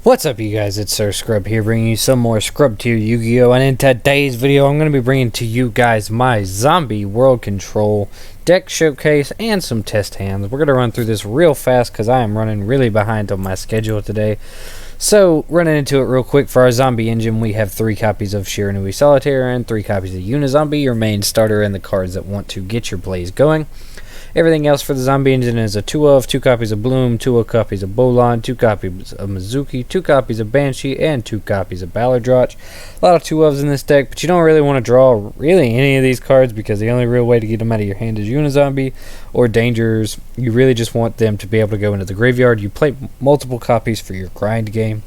What's up, you guys? It's Sir Scrub here, bringing you some more Scrub Tier Yu-Gi-Oh! And in today's video, I'm going to be bringing to you guys my Zombie World Control deck showcase and some test hands. We're going to run through this real fast because I am running really behind on my schedule today. So, running into it real quick, for our Zombie engine, we have 3 copies of Shiranui Solitaire and 3 copies of Unizombie, your main starter and the cards that want to get your plays going. Everything else for the Zombie engine is a 2 of, 2 copies of Bloom, 2 copies of Bolon, 2 copies of Mizuki, 2 copies of Banshee, and 2 copies of Ballardroch. A lot of 2 ofs in this deck, but you don't really want to draw really any of these cards because the only real way to get them out of your hand is Unizombie or Dangers. You really just want them to be able to go into the graveyard. You play multiple copies for your grind game.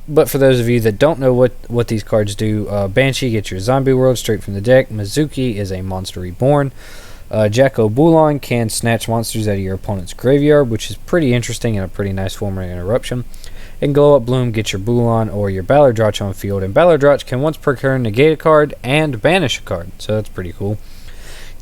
But for those of you that don't know what these cards do, Banshee gets your Zombie World straight from the deck. Mizuki is a Monster Reborn. Jacko Bulon can snatch monsters out of your opponent's graveyard, which is pretty interesting and a pretty nice form of interruption. And Glow Up Bloom gets your Bulon or your Ballardroch on field, and Ballardroch can once per turn negate a card and banish a card, so that's pretty cool.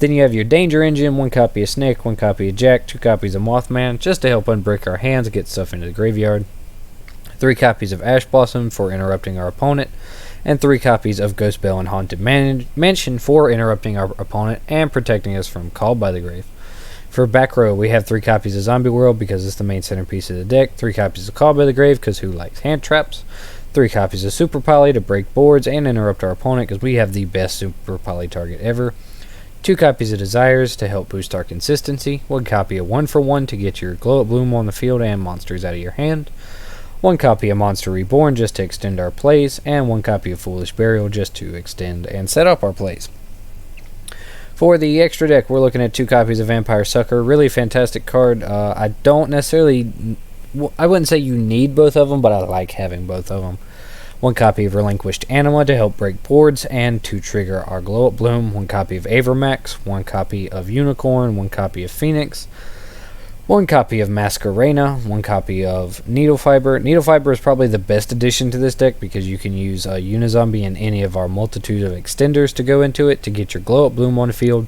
Then you have your Danger Engine, 1 copy of Snake, 1 copy of Jack, 2 copies of Mothman, just to help unbreak our hands and get stuff into the graveyard. 3 copies of Ash Blossom for interrupting our opponent, and 3 copies of Ghost Bell and Haunted Mansion for interrupting our opponent and protecting us from Called by the Grave. For back row, we have 3 copies of Zombie World because it's the main centerpiece of the deck, 3 copies of Called by the Grave because who likes hand traps, 3 copies of Super Poly to break boards and interrupt our opponent because we have the best Super Poly target ever, 2 copies of Desires to help boost our consistency, 1 copy of 1 for 1 to get your Glow Up Bloom on the field and monsters out of your hand, 1 copy of Monster Reborn just to extend our plays, and 1 copy of Foolish Burial just to extend and set up our plays. For the extra deck, we're looking at 2 copies of Vampire Sucker. Really fantastic card. I wouldn't say you need both of them, but I like having both of them. 1 copy of Relinquished Anima to help break boards and to trigger our Glow Up Bloom. 1 copy of Avermax, 1 copy of Unicorn, 1 copy of Phoenix, 1 copy of Masquerena, 1 copy of Needle Fiber. Needle Fiber is probably the best addition to this deck because you can use Unizombie and any of our multitude of extenders to go into it to get your Glow Up Bloom on the field.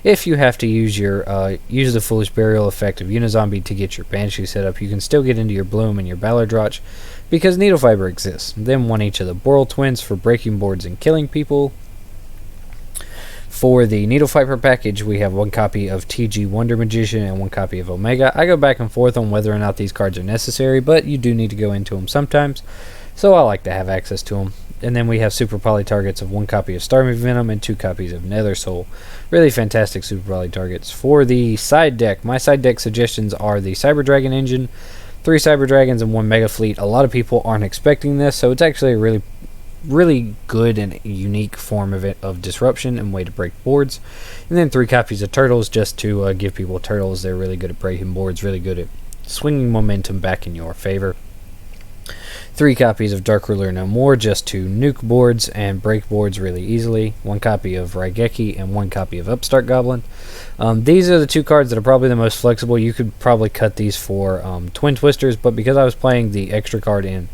If you have to use use the Foolish Burial effect of Unizombie to get your Banshee set up, you can still get into your Bloom and your Ballardroch because Needle Fiber exists. Then 1 each of the Boral Twins for breaking boards and killing people. For the Needle Fiber package, we have 1 copy of TG Wonder Magician and 1 copy of Omega. I go back and forth on whether or not these cards are necessary, but you do need to go into them sometimes, so I like to have access to them. And then we have Super Poly targets of 1 copy of Starmie Venom and 2 copies of Nether Soul. Really fantastic Super Poly targets. For the side deck, my side deck suggestions are the Cyber Dragon engine, 3 Cyber Dragons, and 1 Mega Fleet. A lot of people aren't expecting this, so it's actually a really good and unique form of disruption and way to break boards. And then 3 copies of Turtles just to give people turtles. They're really good at breaking boards, really good at swinging momentum back in your favor. 3 copies of Dark Ruler No More just to nuke boards and break boards really easily. 1 copy of Raigeki and 1 copy of Upstart Goblin. These are the 2 cards that are probably the most flexible. You could probably cut these for Twin Twisters, but because I was playing the extra card in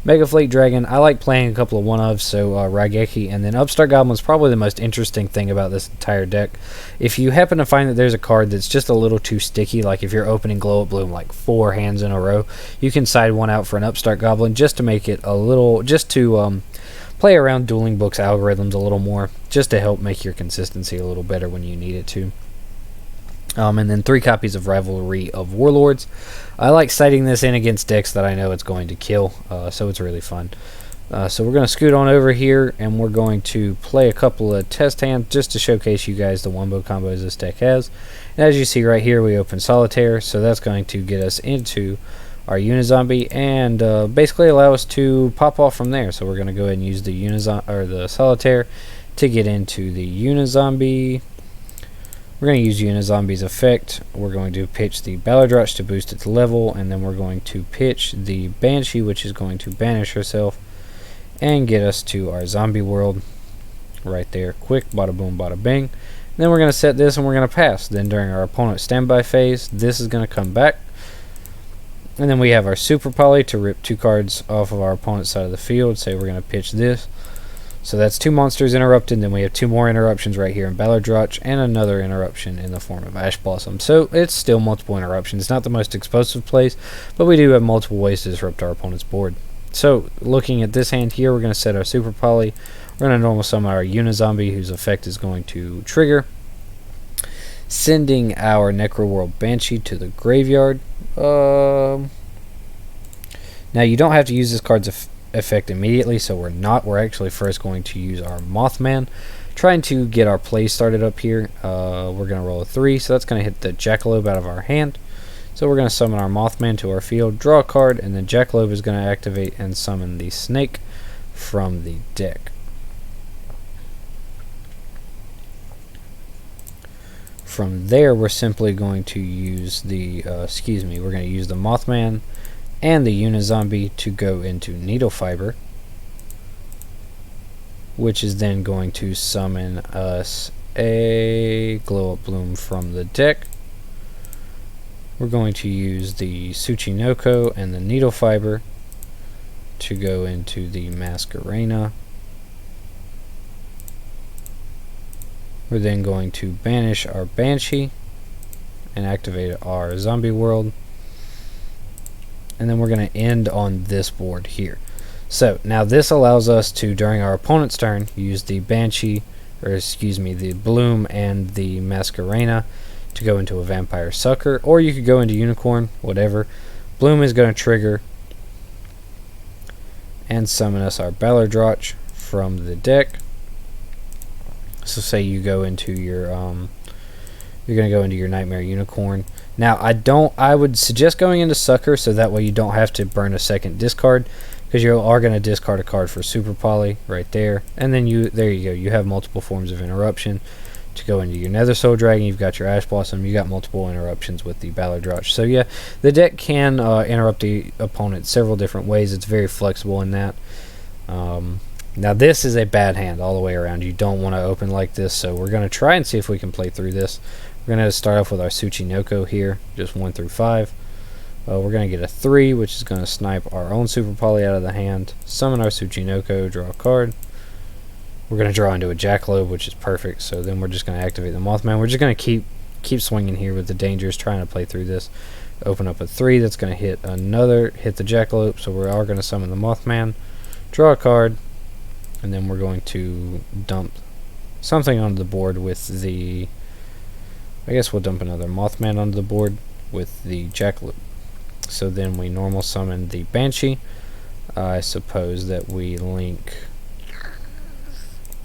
Mega Fleet Dragon, I like playing a couple of 1-ofs, so Raigeki and then Upstart Goblin is probably the most interesting thing about this entire deck. If you happen to find that there's a card that's just a little too sticky, like if you're opening Glow Up Bloom like 4 hands in a row, you can side 1 out for an Upstart Goblin just to make it a little, just to play around Dueling Books algorithms a little more, just to help make your consistency a little better when you need it to. And then 3 copies of Rivalry of Warlords. I like citing this in against decks that I know it's going to kill, so it's really fun. So we're going to scoot on over here, and we're going to play a couple of test hands just to showcase you guys the wombo combos this deck has. And as you see right here, we open Solitaire, so that's going to get us into our Unizombie and basically allow us to pop off from there. So we're going to go ahead and use the Solitaire to get into the Unizombie. We're going to use Unizombie's effect. We're going to pitch the Ballardroch to boost its level, and then we're going to pitch the Banshee, which is going to banish herself and get us to our Zombie World right there. Quick, bada boom, bada bing. And then we're going to set this and we're going to pass. Then during our opponent's standby phase, this is going to come back. And then we have our Super Poly to rip 2 cards off of our opponent's side of the field. Say we're going to pitch this. So that's 2 monsters interrupted, then we have 2 more interruptions right here in Ballardroch, and another interruption in the form of Ash Blossom. So it's still multiple interruptions. It's not the most explosive plays, but we do have multiple ways to disrupt our opponent's board. So looking at this hand here, we're going to set our Super Poly. We're going to normal summon our Unizombie, whose effect is going to trigger, sending our Necroworld Banshee to the graveyard. Now you don't have to use this card's effect immediately, so we're actually first going to use our Mothman, trying to get our play started up here. We're going to roll a 3, so that's going to hit the Jackalope out of our hand. So we're going to summon our Mothman to our field, draw a card, and then Jackalope is going to activate and summon the Snake from the deck. From there, we're simply going to use the we're going to use the Mothman and the Unizombie to go into Needle Fiber, which is then going to summon us a Glow Up Bloom from the deck. We're going to use the Tsuchinoko and the Needle Fiber to go into the Masquerena. We're then going to banish our Banshee and activate our Zombie World. And then we're going to end on this board here. So now this allows us to, during our opponent's turn, use the Banshee, the Bloom and the Masquerena to go into a Vampire Sucker, or you could go into Unicorn, whatever. Bloom is going to trigger and summon us our Ballardroch from the deck. So say you go into your you're going to go into your Nightmare Unicorn. Now, I would suggest going into Sucker, so that way you don't have to burn a second discard, because you are going to discard a card for Super Poly right there. And then there you go. You have multiple forms of interruption to go into your Nether Soul Dragon. You've got your Ash Blossom. You got multiple interruptions with the Ballardroch. So yeah, the deck can interrupt the opponent several different ways. It's very flexible in that. Now this is a bad hand all the way around. You don't want to open like this, so we're going to try and see if we can play through this. We're going to start off with our Tsuchinoko here, just 1 through 5. We're going to get a 3, which is going to snipe our own Super Poly out of the hand, summon our Tsuchinoko, draw a card. We're going to draw into a Jackalope, which is perfect, so then we're just going to activate the Mothman. We're just going to keep swinging here with the dangers, trying to play through this. Open up a 3, that's going to hit the Jackalope, so we are going to summon the Mothman, draw a card, and then we're going to dump something onto the board with the... I guess we'll dump another Mothman onto the board with the Jackalope. So then we normal summon the Banshee. I suppose that we link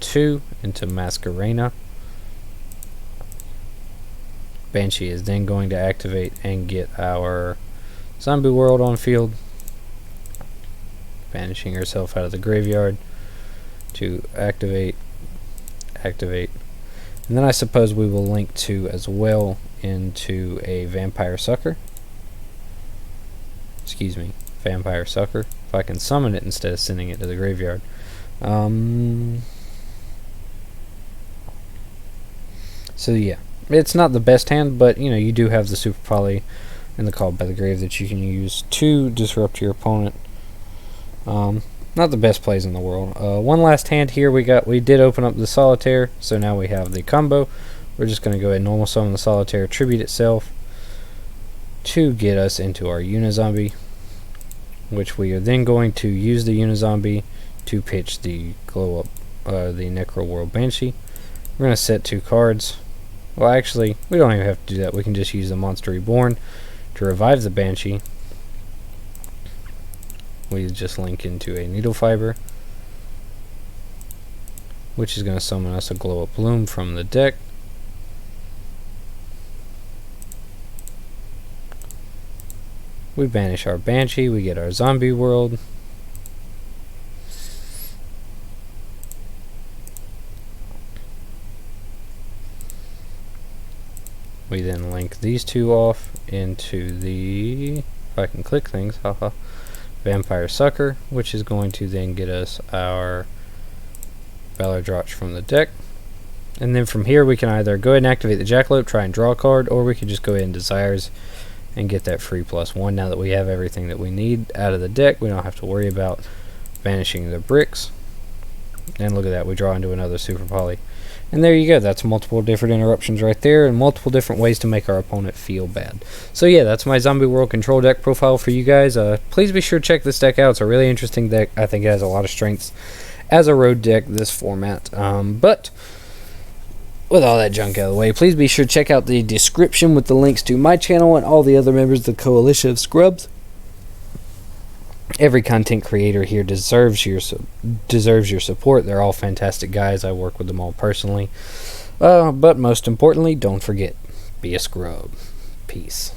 2 into Masquerena. Banshee is then going to activate and get our Zombie World on field, banishing herself out of the graveyard to activate. And then I suppose we will link 2 as well into a Vampire Sucker. Vampire Sucker. If I can summon it instead of sending it to the graveyard. So yeah, it's not the best hand, but you do have the Super Poly and the Called by the Grave that you can use to disrupt your opponent. Not the best plays in the world. One last hand here. We did open up the Solitaire, so now we have the combo. We're just going to go ahead and normal summon the Solitaire, tribute itself to get us into our Unizombie, which we are then going to use the Unizombie to pitch the Glow Up, the Necroworld Banshee. We're going to set 2 cards. Well, actually, we don't even have to do that. We can just use the Monster Reborn to revive the Banshee. We just link into a Needle Fiber, which is going to summon us a Glow Up Bloom from the deck. We banish our Banshee, we get our Zombie World. We then link these 2 off into the, if I can click things, haha, Vampire Sucker, which is going to then get us our Ballardroch from the deck. And then from here we can either go ahead and activate the Jackalope, try and draw a card, or we could just go ahead and Desires and get that free +1. Now that we have everything that we need out of the deck, we don't have to worry about banishing the bricks. And look at that, we draw into another Super Poly. And there you go, that's multiple different interruptions right there, and multiple different ways to make our opponent feel bad. So yeah, that's my Zombie World Control deck profile for you guys. Please be sure to check this deck out. It's a really interesting deck. I think it has a lot of strengths as a road deck, this format. But with all that junk out of the way, please be sure to check out the description with the links to my channel and all the other members of the Coalition of Scrubs. Every content creator here deserves your support. They're all fantastic guys. I work with them all personally. But most importantly, don't forget, be a scrub. Peace.